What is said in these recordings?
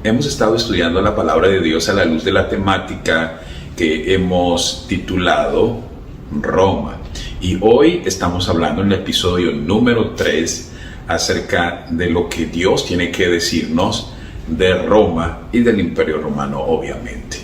Hemos estado estudiando la palabra de Dios a la luz de la temática que hemos titulado Roma. Y hoy estamos hablando en el episodio número 3 acerca de lo que Dios tiene que decirnos de Roma y del Imperio Romano, obviamente.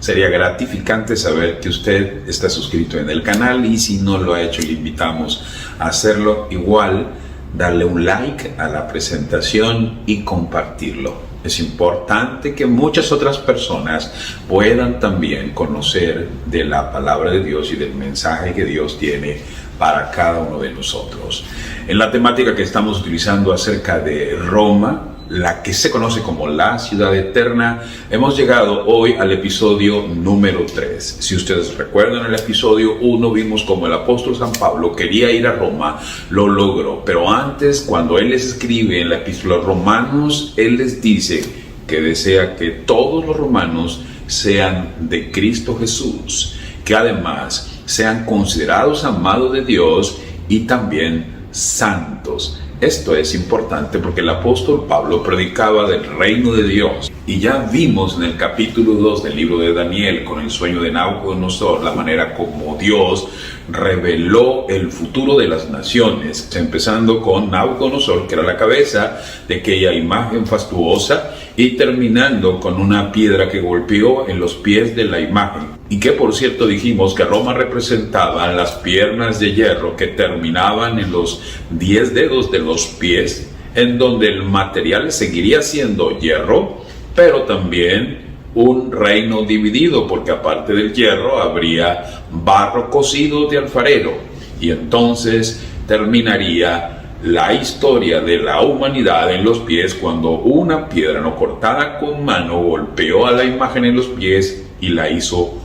Sería gratificante saber que usted está suscrito en el canal y si no lo ha hecho, le invitamos a hacerlo. Igual, darle un like a la presentación y compartirlo. Es importante que muchas otras personas puedan también conocer de la palabra de Dios y del mensaje que Dios tiene para cada uno de nosotros. En la temática que estamos utilizando acerca de Roma, la que se conoce como la ciudad eterna, hemos llegado hoy al episodio número 3. Si ustedes recuerdan, en el episodio 1 vimos como el apóstol San Pablo quería ir a Roma, lo logró. Pero antes, cuando él les escribe en la epístola a Romanos, él les dice que desea que todos los romanos sean de Cristo Jesús, que además sean considerados amados de Dios y también santos. Esto es importante porque el apóstol Pablo predicaba del reino de Dios. Y ya vimos en el capítulo 2 del libro de Daniel, con el sueño de Nabucodonosor, la manera como Dios reveló el futuro de las naciones, empezando con Nabucodonosor, que era la cabeza de aquella imagen fastuosa, y terminando con una piedra que golpeó en los pies de la imagen. Y que, por cierto, dijimos que Roma representaba las piernas de hierro que terminaban en los 10 dedos de los pies, en donde el material seguiría siendo hierro, pero también un reino dividido, porque aparte del hierro habría barro cocido de alfarero. Y entonces terminaría la historia de la humanidad en los pies cuando una piedra no cortada con mano golpeó a la imagen en los pies y la hizo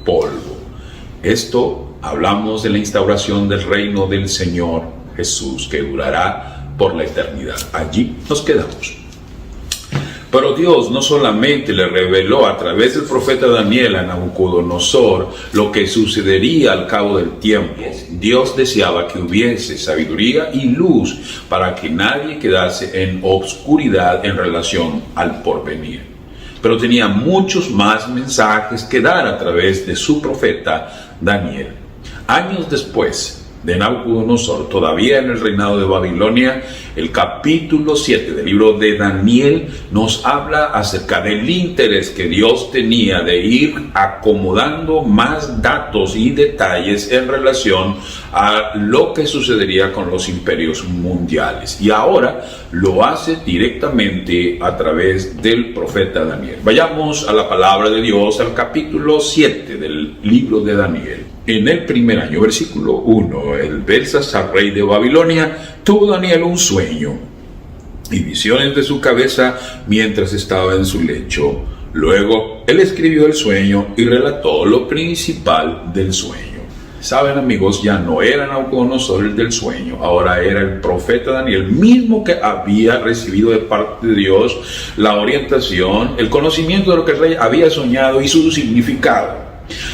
polvo. Esto hablamos de la instauración del reino del Señor Jesús, que durará por la eternidad. Allí nos quedamos. Pero Dios no solamente le reveló a través del profeta Daniel a Nabucodonosor lo que sucedería al cabo del tiempo. Dios deseaba que hubiese sabiduría y luz para que nadie quedase en obscuridad en relación al porvenir. Pero tenía muchos más mensajes que dar a través de su profeta Daniel. Años después de Nabucodonosor, todavía en el reinado de Babilonia, el capítulo 7 del libro de Daniel nos habla acerca del interés que Dios tenía de ir acomodando más datos y detalles en relación a lo que sucedería con los imperios mundiales. Y ahora lo hace directamente a través del profeta Daniel. Vayamos a la palabra de Dios, al capítulo 7 del libro de Daniel. En el primer año, versículo 1, el Belsasar, rey de Babilonia, tuvo Daniel un sueño y visiones de su cabeza mientras estaba en su lecho. Luego, él escribió el sueño y relató lo principal del sueño. Saben, amigos, ya no era Nabucodonosor el del sueño, ahora era el profeta Daniel, mismo que había recibido de parte de Dios la orientación, el conocimiento de lo que el rey había soñado y su significado.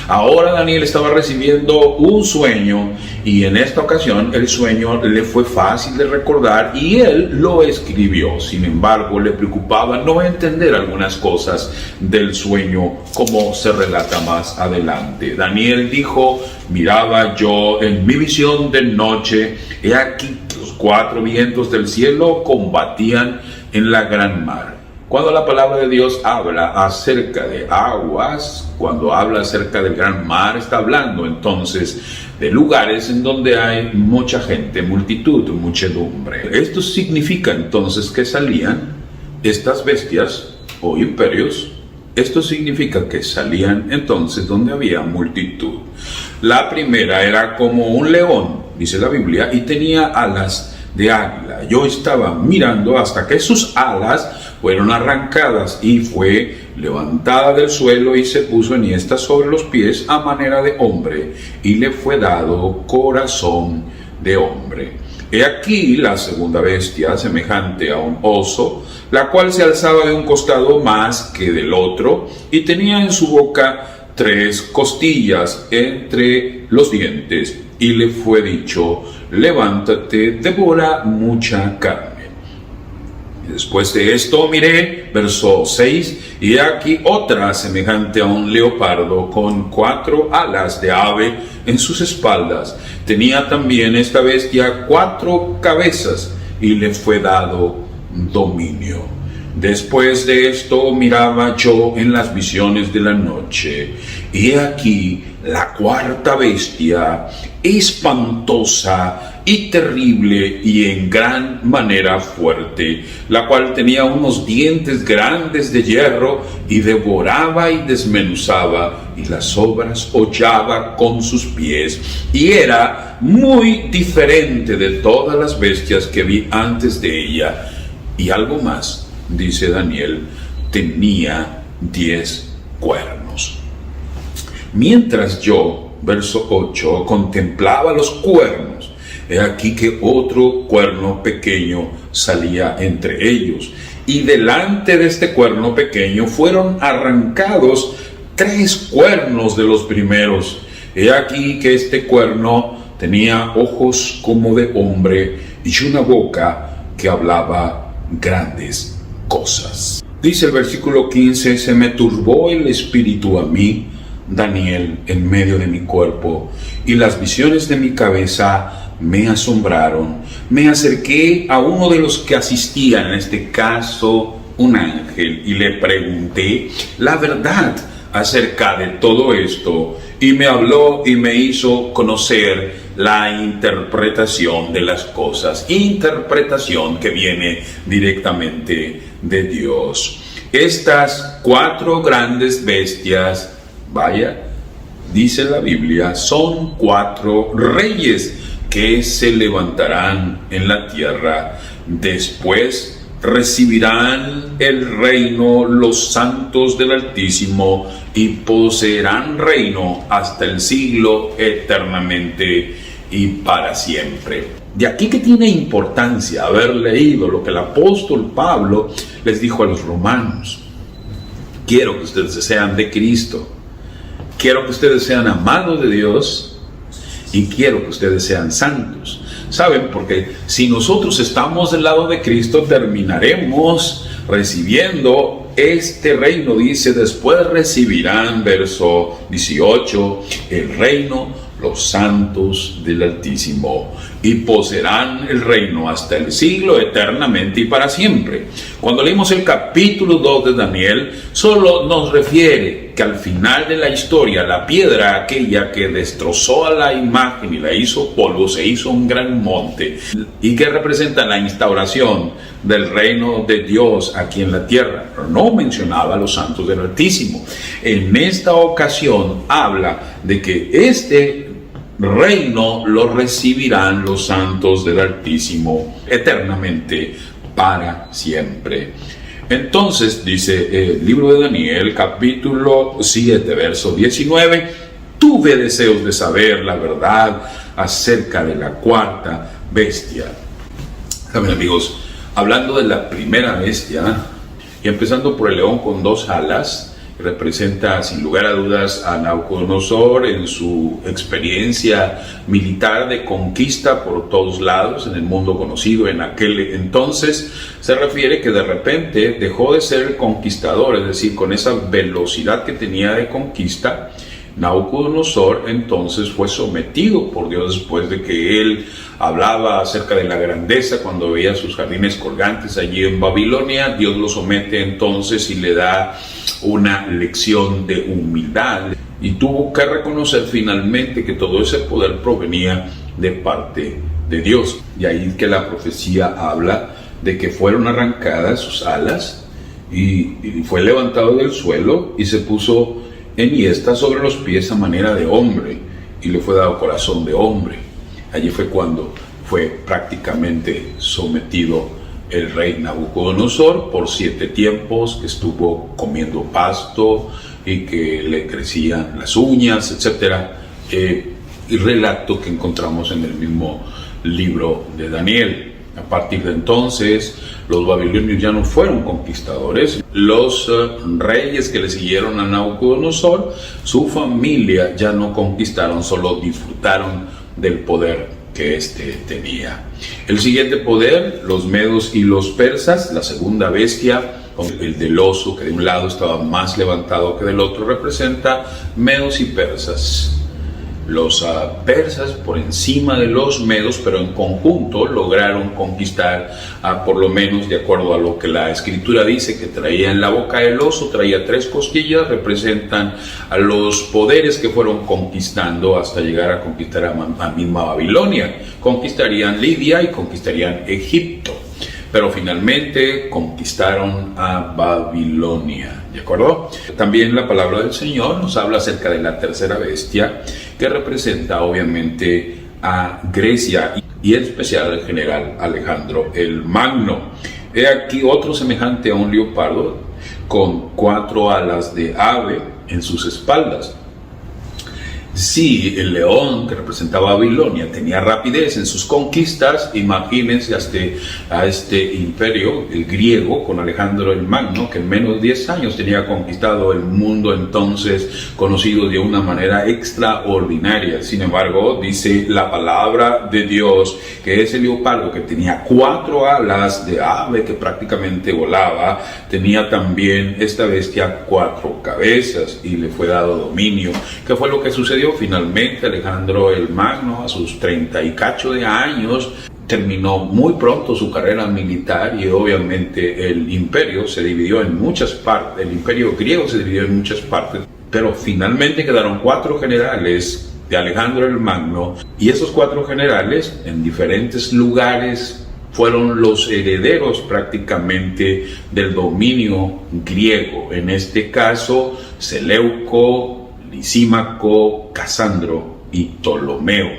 Ahora Daniel estaba recibiendo un sueño y en esta ocasión el sueño le fue fácil de recordar y él lo escribió. Sin embargo, le preocupaba no entender algunas cosas del sueño, como se relata más adelante. Daniel dijo: miraba yo en mi visión de noche, he aquí que los 4 vientos del cielo combatían en la gran mar. Cuando la palabra de Dios habla acerca de aguas, cuando habla acerca del gran mar, está hablando entonces de lugares en donde hay mucha gente, multitud, muchedumbre. Esto significa entonces que salían estas bestias o imperios. Esto significa que salían entonces donde había multitud. La primera era como un león, dice la Biblia, y tenía alas de águila. Yo estaba mirando hasta que sus alas fueron arrancadas y fue levantada del suelo y se puso enhiesta sobre los pies a manera de hombre y le fue dado corazón de hombre. He aquí la segunda bestia, semejante a un oso, la cual se alzaba de un costado más que del otro y tenía en su boca 3 costillas entre los dientes, y le fue dicho: levántate, devora mucha carne. Después de esto miré, verso 6, y aquí otra semejante a un leopardo con 4 alas de ave en sus espaldas. Tenía también esta bestia 4 cabezas y le fue dado dominio. Después de esto miraba yo en las visiones de la noche, y he aquí la 4ª bestia, espantosa y terrible y en gran manera fuerte, la cual tenía unos dientes grandes de hierro y devoraba y desmenuzaba, y las obras hollaba con sus pies, y era muy diferente de todas las bestias que vi antes de ella. Y algo más, dice Daniel, tenía 10 cuernos. Mientras yo, verso 8, contemplaba los cuernos, he aquí que otro cuerno pequeño salía entre ellos, y delante de este cuerno pequeño fueron arrancados 3 cuernos de los primeros. He aquí que este cuerno tenía ojos como de hombre y una boca que hablaba grandes cosas. Dice el versículo 15, se me turbó el espíritu a mí, Daniel, en medio de mi cuerpo, y las visiones de mi cabeza me asombraron. Me acerqué a uno de los que asistían, en este caso un ángel, y le pregunté la verdad acerca de todo esto, y me habló y me hizo conocer la interpretación de las cosas, interpretación que viene directamente de Dios. Estas 4 grandes bestias, vaya, dice la Biblia, son 4 reyes que se levantarán en la tierra. Después recibirán el reino los santos del Altísimo y poseerán reino hasta el siglo eternamente y para siempre. De aquí que tiene importancia haber leído lo que el apóstol Pablo les dijo a los romanos. Quiero que ustedes sean de Cristo, quiero que ustedes sean amados de Dios y quiero que ustedes sean santos. ¿Saben? Porque si nosotros estamos del lado de Cristo, terminaremos recibiendo este reino. Dice, después recibirán, verso 18, el reino los santos del Altísimo, y poseerán el reino hasta el siglo eternamente y para siempre. Cuando leímos el capítulo 2 de Daniel, solo nos refiere que al final de la historia, la piedra aquella que destrozó a la imagen y la hizo polvo, se hizo un gran monte, y que representa la instauración del reino de Dios aquí en la tierra. Pero no mencionaba a los santos del Altísimo. En esta ocasión habla de que este reino lo recibirán los santos del Altísimo eternamente para siempre. Entonces dice el libro de Daniel, capítulo 7, verso 19, tuve deseos de saber la verdad acerca de la 4ª bestia. Saben, amigos, hablando de la primera bestia, y empezando por el león con 2 alas, representa sin lugar a dudas a Nabucodonosor en su experiencia militar de conquista por todos lados en el mundo conocido en aquel entonces. Se refiere que de repente dejó de ser el conquistador, es decir, con esa velocidad que tenía de conquista. Nabucodonosor entonces fue sometido por Dios después de que él hablaba acerca de la grandeza cuando veía sus jardines colgantes allí en Babilonia. Dios lo somete entonces y le da una lección de humildad, y tuvo que reconocer finalmente que todo ese poder provenía de parte de Dios. Y ahí que la profecía habla de que fueron arrancadas sus alas y fue levantado del suelo y se puso enhiesta sobre los pies a manera de hombre, y le fue dado corazón de hombre. Allí fue cuando fue prácticamente sometido el rey Nabucodonosor por 7 tiempos, que estuvo comiendo pasto y que le crecían las uñas, etc. Y relato que encontramos en el mismo libro de Daniel. A partir de entonces, los babilonios ya no fueron conquistadores. Los reyes que le siguieron a Nabucodonosor, su familia ya no conquistaron, solo disfrutaron del poder que éste tenía. El siguiente poder, los medos y los persas, la segunda bestia, el del oso, que de un lado estaba más levantado que del otro, representa medos y persas. Los persas por encima de los medos, pero en conjunto lograron conquistar, por lo menos de acuerdo a lo que la escritura dice, que traía en la boca el oso, traía 3 costillas, representan a los poderes que fueron conquistando hasta llegar a conquistar a misma Babilonia. Conquistarían Libia y conquistarían Egipto, pero finalmente conquistaron a Babilonia, ¿de acuerdo? También la palabra del Señor nos habla acerca de la tercera bestia, que representa obviamente a Grecia y en especial al general Alejandro el Magno. He aquí otro semejante a un leopardo con 4 alas de ave en sus espaldas. Si el león que representaba a Babilonia tenía rapidez en sus conquistas, imagínense a este imperio, el griego, con Alejandro el Magno, que en menos de 10 años tenía conquistado el mundo entonces conocido de una manera extraordinaria. Sin embargo, dice la palabra de Dios que ese leopardo que tenía 4 alas de ave, que prácticamente volaba, tenía también esta bestia 4 cabezas y le fue dado dominio. ¿Qué fue lo que sucedió? Finalmente Alejandro el Magno, a sus 30 y cacho de años, terminó muy pronto su carrera militar, y obviamente el imperio se dividió en muchas partes. El imperio griego se dividió en muchas partes, pero finalmente quedaron 4 generales de Alejandro el Magno, y esos 4 generales en diferentes lugares fueron los herederos prácticamente del dominio griego. En este caso, Seleuco, Lisímaco, Casandro y Ptolomeo.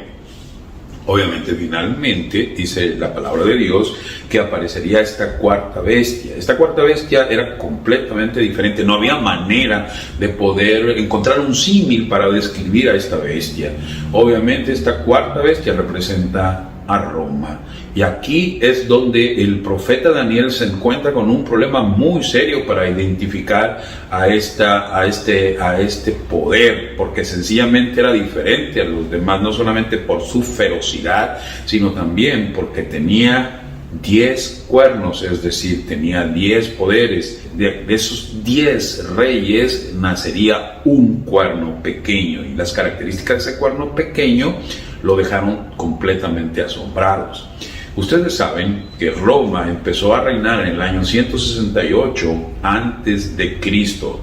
Obviamente, finalmente, dice la palabra de Dios, que aparecería esta cuarta bestia. Esta cuarta bestia era completamente diferente. No había manera de poder encontrar un símil para describir a esta bestia. Obviamente, esta cuarta bestia representa a Roma. Y aquí es donde el profeta Daniel se encuentra con un problema muy serio para identificar a este poder, porque sencillamente era diferente a los demás, no solamente por su ferocidad, sino también porque tenía 10 cuernos, es decir, tenía 10 poderes. De esos 10 reyes nacería un cuerno pequeño, y las características de ese cuerno pequeño lo dejaron completamente asombrados. Ustedes saben que Roma empezó a reinar en el año 168 antes de Cristo,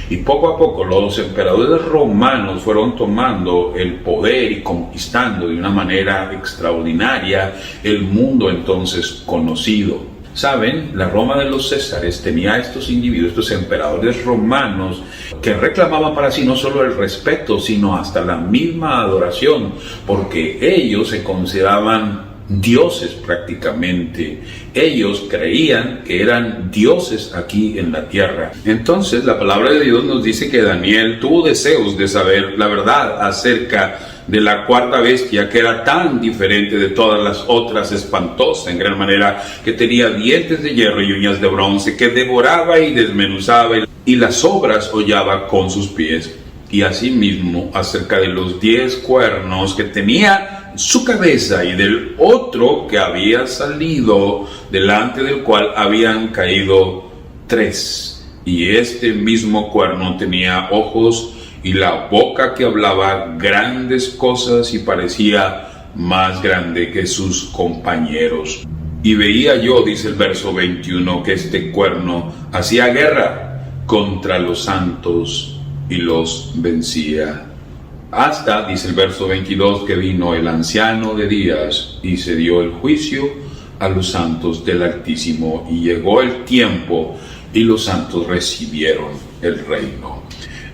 y poco a poco los emperadores romanos fueron tomando el poder y conquistando de una manera extraordinaria el mundo entonces conocido. Saben, la Roma de los Césares tenía a estos individuos, estos emperadores romanos, que reclamaban para sí no solo el respeto, sino hasta la misma adoración, porque ellos se consideraban dioses prácticamente. Ellos creían que eran dioses aquí en la tierra. Entonces la palabra de Dios nos dice que Daniel tuvo deseos de saber la verdad acerca de la cuarta bestia, que era tan diferente de todas las otras, espantosa en gran manera, que tenía dientes de hierro y uñas de bronce, que devoraba y desmenuzaba y las obras hollaba con sus pies. Y asimismo acerca de los 10 cuernos que tenía su cabeza, y del otro que había salido, delante del cual habían caído 3. Y este mismo cuerno tenía ojos y la boca que hablaba grandes cosas y parecía más grande que sus compañeros. Y veía yo, dice el verso 21, que este cuerno hacía guerra contra los santos y los vencía. Hasta, dice el verso 22, que vino el anciano de días y se dio el juicio a los santos del Altísimo, y llegó el tiempo y los santos recibieron el reino.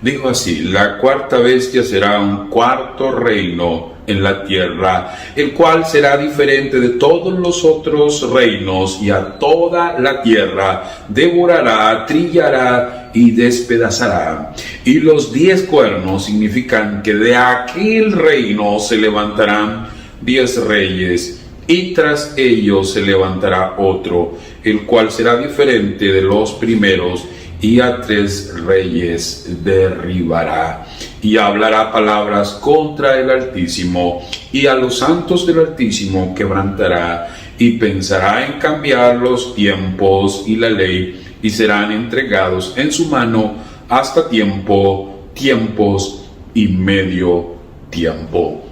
Dijo así: la cuarta bestia será un cuarto reino en la tierra, el cual será diferente de todos los otros reinos, y a toda la tierra devorará, trillará y despedazará. Y los 10 cuernos significan que de aquel reino se levantarán 10 reyes, y tras ellos se levantará otro, el cual será diferente de los primeros, y a 3 reyes derribará. y hablará palabras contra el Altísimo, y a los santos del Altísimo quebrantará, y pensará en cambiar los tiempos y la ley, y serán entregados en su mano hasta tiempos y medio tiempo.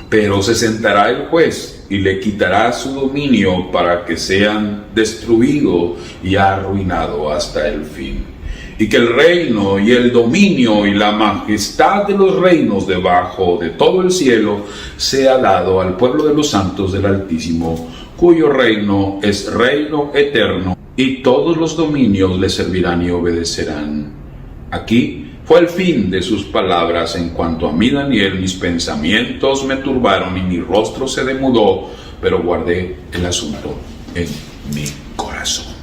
Pero se sentará el juez y le quitará su dominio para que sean destruido y arruinado hasta el fin. Y que el reino y el dominio y la majestad de los reinos debajo de todo el cielo sea dado al pueblo de los santos del Altísimo, cuyo reino es reino eterno, y todos los dominios le servirán y obedecerán. Aquí fue el fin de sus palabras. En cuanto a mí, Daniel, mis pensamientos me turbaron y mi rostro se demudó, pero guardé el asunto en mi corazón.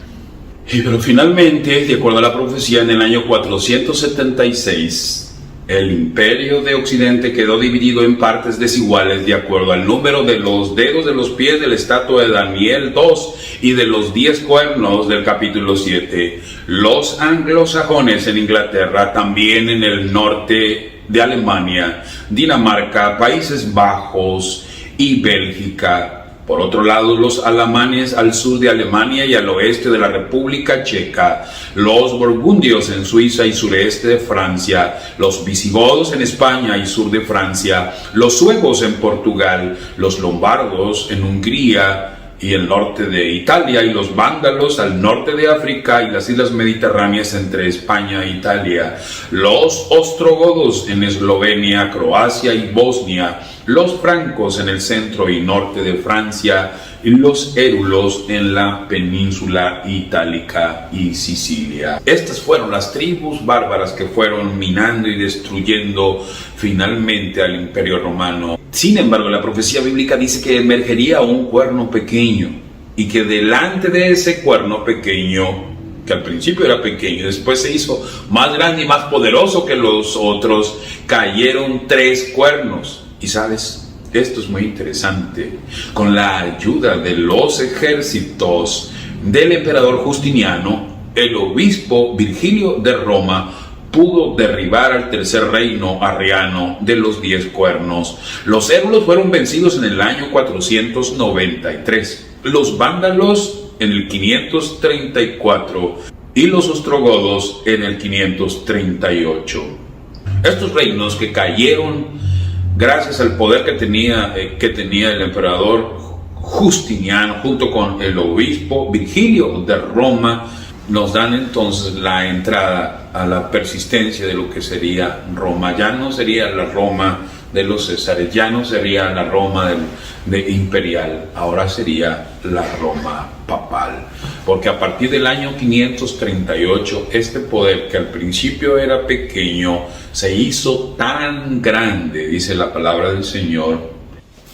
Pero finalmente, de acuerdo a la profecía, en el año 476, el imperio de Occidente quedó dividido en partes desiguales de acuerdo al número de los dedos de los pies de la estatua de Daniel 2 y de los 10 cuernos del capítulo 7. Los anglosajones en Inglaterra, también en el norte de Alemania, Dinamarca, Países Bajos y Bélgica. Por otro lado, los alamanes al sur de Alemania y al oeste de la República Checa, los burgundios en Suiza y sureste de Francia, los visigodos en España y sur de Francia, los suevos en Portugal, los lombardos en Hungría y el norte de Italia, y los vándalos al norte de África y las islas mediterráneas entre España e Italia, los ostrogodos en Eslovenia, Croacia y Bosnia, los francos en el centro y norte de Francia, y los érulos en la península itálica y Sicilia. Estas fueron las tribus bárbaras que fueron minando y destruyendo finalmente al Imperio Romano. Sin embargo, la profecía bíblica dice que emergería un cuerno pequeño, y que delante de ese cuerno pequeño, que al principio era pequeño, después se hizo más grande y más poderoso que los otros, cayeron 3 cuernos. Y sabes, esto es muy interesante. Con la ayuda de los ejércitos del emperador Justiniano, el obispo Virgilio de Roma pudo derribar al tercer reino arriano de los 10 cuernos. Los érulos fueron vencidos en el año 493, los vándalos en el 534 y los ostrogodos en el 538. Estos reinos que cayeron gracias al poder que tenía el emperador Justiniano junto con el obispo Virgilio de Roma, nos dan entonces la entrada a la persistencia de lo que sería Roma. Ya no sería la Roma de los Césares, ya no sería la Roma imperial, ahora sería la Roma papal. Porque a partir del año 538, este poder que al principio era pequeño, se hizo tan grande, dice la palabra del Señor,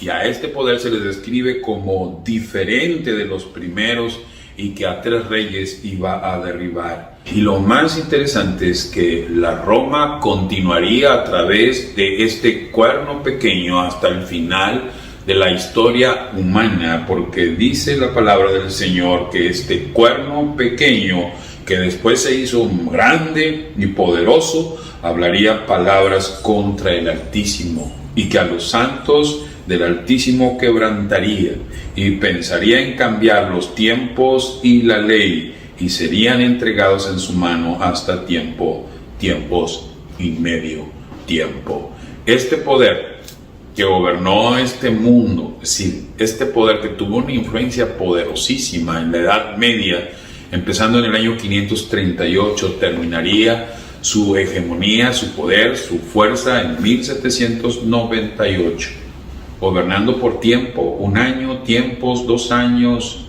y a este poder se le describe como diferente de los primeros, y que a 3 reyes iba a derribar. Y lo más interesante es que la Roma continuaría a través de este cuerno pequeño hasta el final de la historia humana, porque dice la palabra del Señor que este cuerno pequeño, que después se hizo grande y poderoso, hablaría palabras contra el Altísimo, y que a los santos del Altísimo quebrantaría, y pensaría en cambiar los tiempos y la ley, y serían entregados en su mano hasta tiempos y medio tiempo. Este poder que gobernó este mundo, es decir, este poder que tuvo una influencia poderosísima en la Edad Media, empezando en el año 538, terminaría su hegemonía, su poder, su fuerza en 1798. Gobernando por tiempo, 1 año, tiempos, 2 años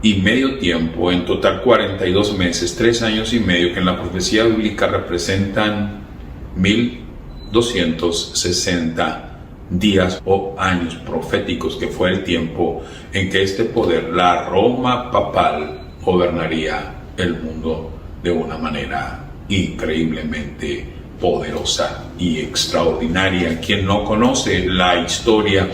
y medio tiempo, en total 42 meses, 3 años y medio, que en la profecía bíblica representan 1260 días o años proféticos, que fue el tiempo en que este poder, la Roma papal, gobernaría el mundo de una manera increíblemente poderosa y extraordinaria. Quien no conoce la historia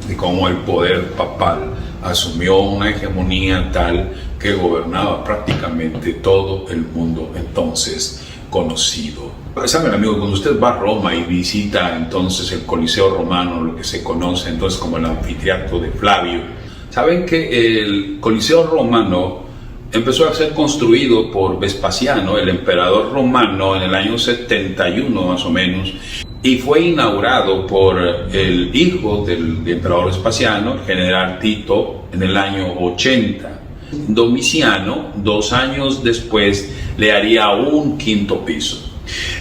de cómo el poder papal asumió una hegemonía tal que gobernaba prácticamente todo el mundo entonces, conocido. Saben, amigos, cuando usted va a Roma y visita entonces el Coliseo Romano, lo que se conoce entonces como el anfiteatro de Flavio, saben que el Coliseo Romano empezó a ser construido por Vespasiano, el emperador romano, en el año 71 más o menos, y fue inaugurado por el hijo del emperador Vespasiano, el general Tito, en el año 80. Domiciano, 2 años después, le haría un quinto piso.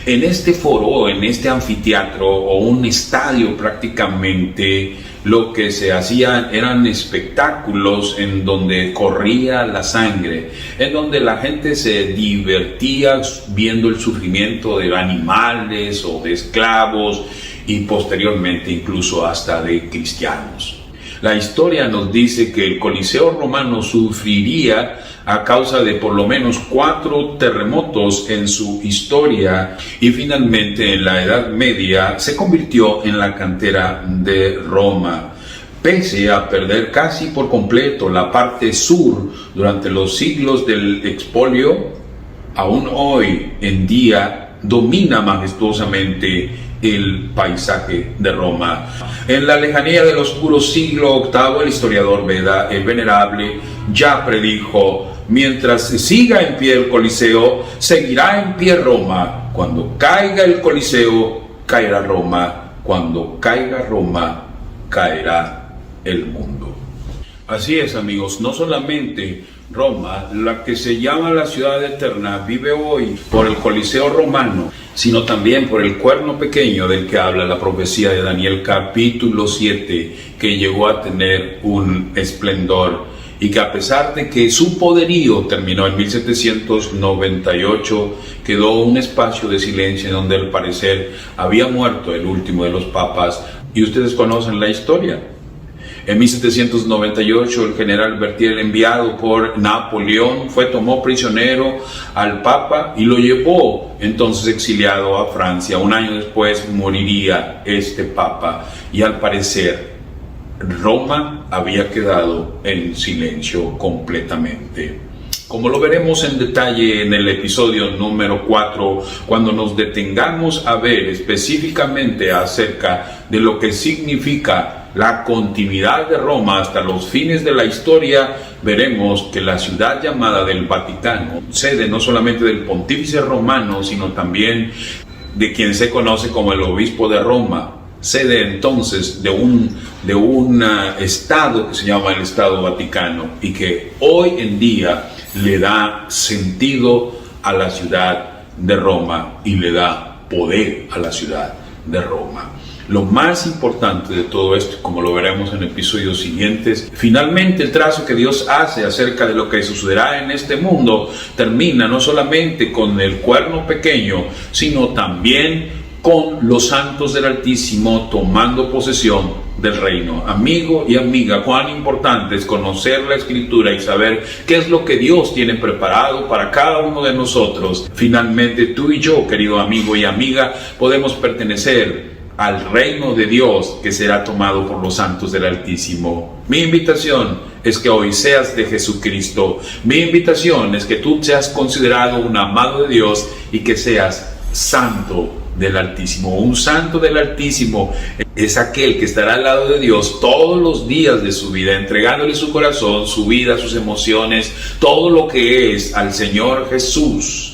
En este foro, en este anfiteatro o un estadio prácticamente, lo que se hacían eran espectáculos en donde corría la sangre, en donde la gente se divertía viendo el sufrimiento de animales o de esclavos y posteriormente incluso hasta de cristianos. La historia nos dice que el Coliseo Romano sufriría a causa de por lo menos 4 terremotos en su historia y finalmente en la Edad Media se convirtió en la cantera de Roma. Pese a perder casi por completo la parte sur durante los siglos del expolio, aún hoy en día domina majestuosamente el paisaje de Roma. En la lejanía del oscuro siglo VIII, el historiador Beda, el venerable, ya predijo: mientras siga en pie el Coliseo, seguirá en pie Roma. Cuando caiga el Coliseo, caerá Roma. Cuando caiga Roma, caerá el mundo. Así es, amigos, no solamente Roma, la que se llama la ciudad eterna, vive hoy por el Coliseo romano, sino también por el cuerno pequeño del que habla la profecía de Daniel capítulo 7, que llegó a tener un esplendor y que a pesar de que su poderío terminó en 1798, quedó un espacio de silencio en donde al parecer había muerto el último de los papas, y ustedes conocen la historia. En 1798 el general Berthier, enviado por Napoleón, tomó prisionero al Papa y lo llevó entonces exiliado a Francia. 1 año después moriría este Papa y al parecer Roma había quedado en silencio completamente. Como lo veremos en detalle en el episodio número 4, cuando nos detengamos a ver específicamente acerca de lo que significa la continuidad de Roma hasta los fines de la historia, veremos que la ciudad llamada del Vaticano, sede no solamente del pontífice romano, sino también de quien se conoce como el obispo de Roma, sede entonces de un estado que se llama el Estado Vaticano y que hoy en día le da sentido a la ciudad de Roma y le da poder a la ciudad de Roma. Lo más importante de todo esto, como lo veremos en episodios siguientes, finalmente el trazo que Dios hace acerca de lo que sucederá en este mundo termina no solamente con el cuerno pequeño, sino también con los santos del Altísimo tomando posesión del reino. Amigo y amiga, cuán importante es conocer la Escritura y saber qué es lo que Dios tiene preparado para cada uno de nosotros. Finalmente, tú y yo, querido amigo y amiga, podemos pertenecer al reino de Dios que será tomado por los santos del Altísimo. Mi invitación es que hoy seas de Jesucristo. Mi invitación es que tú seas considerado un amado de Dios y que seas santo del Altísimo. Un santo del Altísimo es aquel que estará al lado de Dios todos los días de su vida, entregándole su corazón, su vida, sus emociones, todo lo que es al Señor Jesús.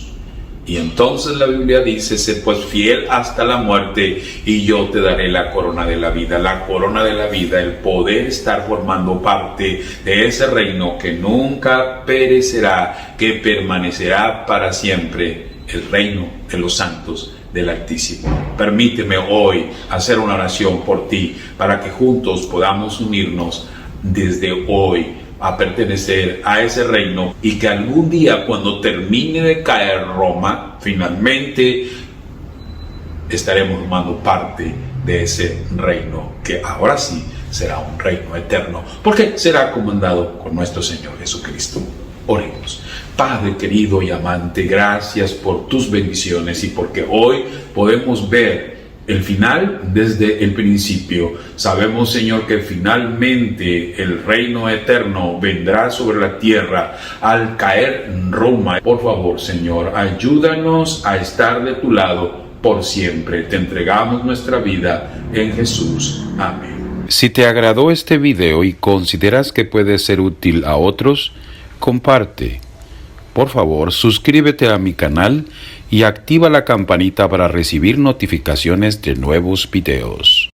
Y entonces la Biblia dice: sé pues fiel hasta la muerte y yo te daré la corona de la vida. La corona de la vida, el poder estar formando parte de ese reino que nunca perecerá, que permanecerá para siempre, el reino de los santos del Altísimo. Permíteme hoy hacer una oración por ti, para que juntos podamos unirnos desde hoy a pertenecer a ese reino y que algún día, cuando termine de caer Roma, finalmente estaremos formando parte de ese reino que ahora sí será un reino eterno, porque será comandado por nuestro Señor Jesucristo. Oremos. Padre querido y amante, gracias por tus bendiciones y porque hoy podemos ver el final desde el principio. Sabemos, Señor, que finalmente el reino eterno vendrá sobre la tierra al caer en Roma. Por favor, Señor, ayúdanos a estar de tu lado por siempre. Te entregamos nuestra vida en Jesús. Amén. Si te agradó este video y consideras que puede ser útil a otros, comparte. Por favor, suscríbete a mi canal y activa la campanita para recibir notificaciones de nuevos videos.